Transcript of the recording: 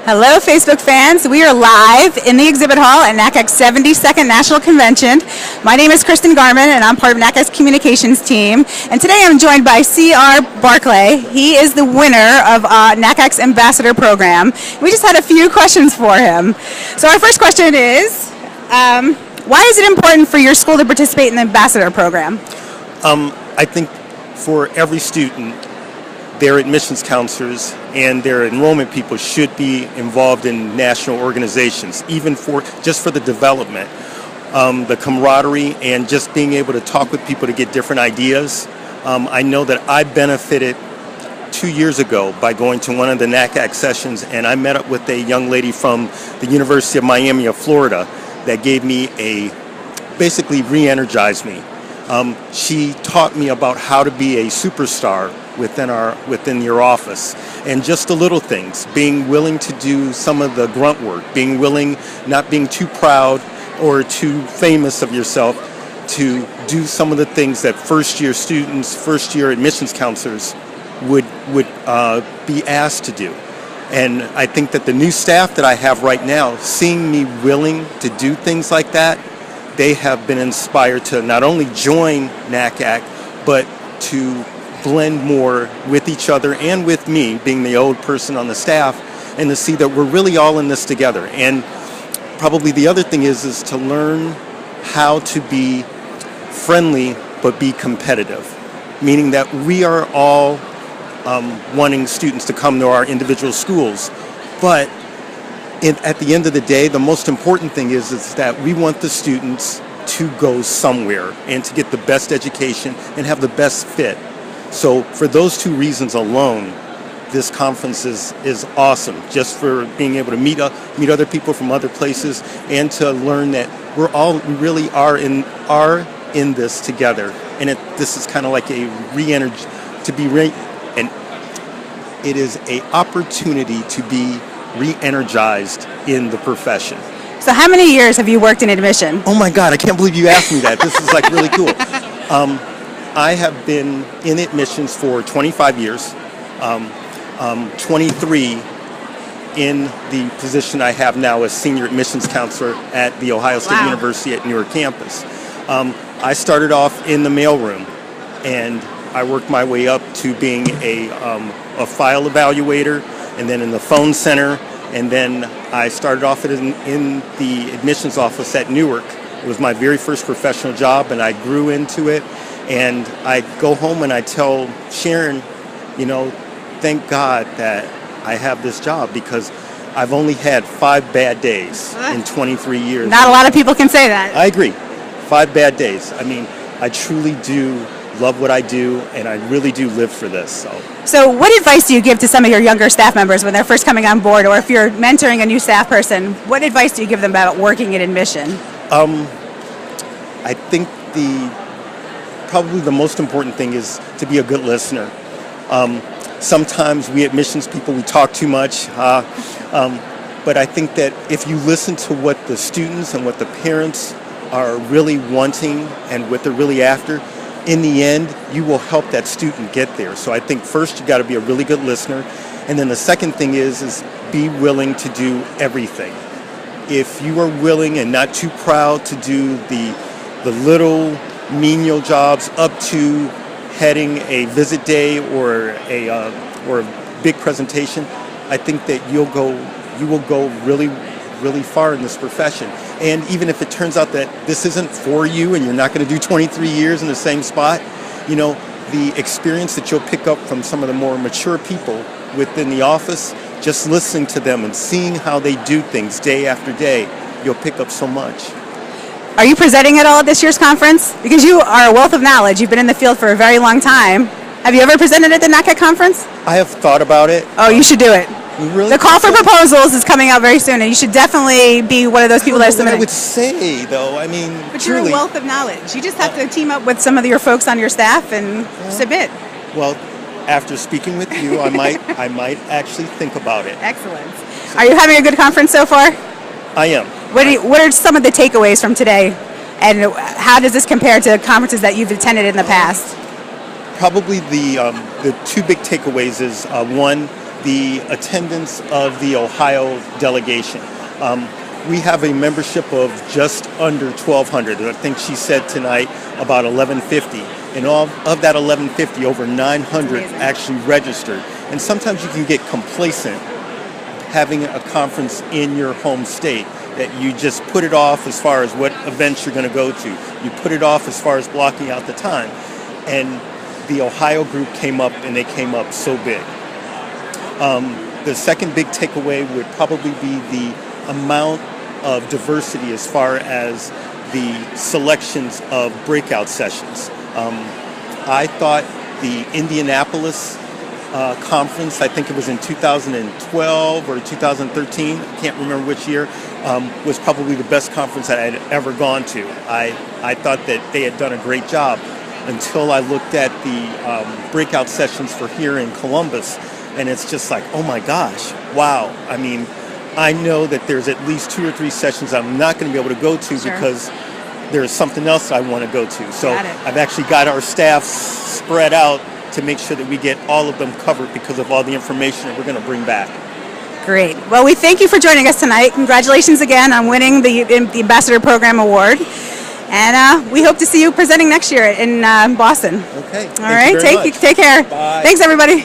Hello, Facebook fans. We are live in the exhibit hall at NACAC's 72nd National Convention. My name is Kristen Garman, and I'm part of NACAC's communications team. And today I'm joined by C.R. Barclay. He is the winner of NACAC's Ambassador Program. We just had a few questions for him. So our first question is, why is it important for your school to participate in the Ambassador Program? I think for every student, their admissions counselors and their enrollment people should be involved in national organizations, even just for the development, the camaraderie, and just being able to talk with people to get different ideas. I know that I benefited 2 years ago by going to one of the NACAC sessions, and I met up with a young lady from the University of Miami of Florida that gave me basically re-energized me. She taught me about how to be a superstar within your office, and just the little things, being willing to do some of the grunt work, being willing, not being too proud or too famous of yourself, to do some of the things that first-year students, first-year admissions counselors would be asked to do. And I think that the new staff that I have right now, seeing me willing to do things like that, they have been inspired to not only join NACAC, but to blend more with each other and with me, being the old person on the staff, and to see that we're really all in this together. And probably the other thing is to learn how to be friendly but be competitive, meaning that we are all wanting students to come to our individual schools, but at the end of the day, the most important thing is that we want the students to go somewhere and to get the best education and have the best fit. So for those two reasons alone, this conference is awesome, just for being able to meet other people from other places, and to learn that we really are in this together. And this is kind of like a re-energy, and it is an opportunity to be re-energized in the profession. So how many years have you worked in admission? Oh my God, I can't believe you asked me that. This is like really cool. I have been in admissions for 25 years, 23 in the position I have now as senior admissions counselor at the Ohio State University at Newark campus. I started off in the mailroom, and I worked my way up to being a file evaluator, and then in the phone center, and then I started off in the admissions office at Newark. It was my very first professional job, and I grew into it. And I go home and I tell Sharon, thank God that I have this job, because I've only had 5 bad days in 23 years. Not a lot of people can say that. I agree. 5 bad days. I mean, I truly do love what I do, and I really do live for this. So what advice do you give to some of your younger staff members when they're first coming on board, or if you're mentoring a new staff person, what advice do you give them about working in admission? I think probably the most important thing is to be a good listener. Sometimes we admissions people, we talk too much, but I think that if you listen to what the students and what the parents are really wanting and what they're really after, in the end, you will help that student get there. So I think first you got to be a really good listener, and then the second thing is be willing to do everything. If you are willing and not too proud to do the little menial jobs up to heading a visit day or a big presentation, I think that you will go really, really far in this profession. And even if it turns out that this isn't for you and you're not going to do 23 years in the same spot, the experience that you'll pick up from some of the more mature people within the office, just listening to them and seeing how they do things day after day, you'll pick up so much. Are you presenting at all at this year's conference? Because you are a wealth of knowledge. You've been in the field for a very long time. Have you ever presented at the NACAC conference? I have thought about it. Oh, you should do it. Really? The call for proposals is coming out very soon, and you should definitely be one of those people that are submitting. I would say, though, But you're a wealth of knowledge. You just have to team up with some of your folks on your staff and submit. Well, after speaking with you, I might actually think about it. Excellent. Are you having a good conference so far? I am. What are some of the takeaways from today, and how does this compare to conferences that you've attended in the past? Probably the two big takeaways is one, the attendance of the Ohio delegation. We have a membership of just under 1,200. I think she said tonight about 1,150. And of that 1,150, over 900 actually registered. And sometimes you can get complacent having a conference in your home state, that you just put it off as far as what events you're going to go to. You put it off as far as blocking out the time. And the Ohio group came up, and they came up so big. The second big takeaway would probably be the amount of diversity as far as the selections of breakout sessions. I thought the Indianapolis conference, I think it was in 2012 or 2013, I can't remember which year, was probably the best conference that I had ever gone to. I thought that they had done a great job until I looked at the breakout sessions for here in Columbus, and it's just like, oh my gosh, wow. I mean, I know that there's at least 2 or 3 sessions I'm not going to be able to go to because there's something else I want to go to. So I've actually got our staff spread out to make sure that we get all of them covered because of all the information that we're going to bring back. Great. Well, we thank you for joining us tonight. Congratulations again on winning the Ambassador Program Award. And we hope to see you presenting next year in Boston. Okay. All right. Take care. Bye. Thanks, everybody.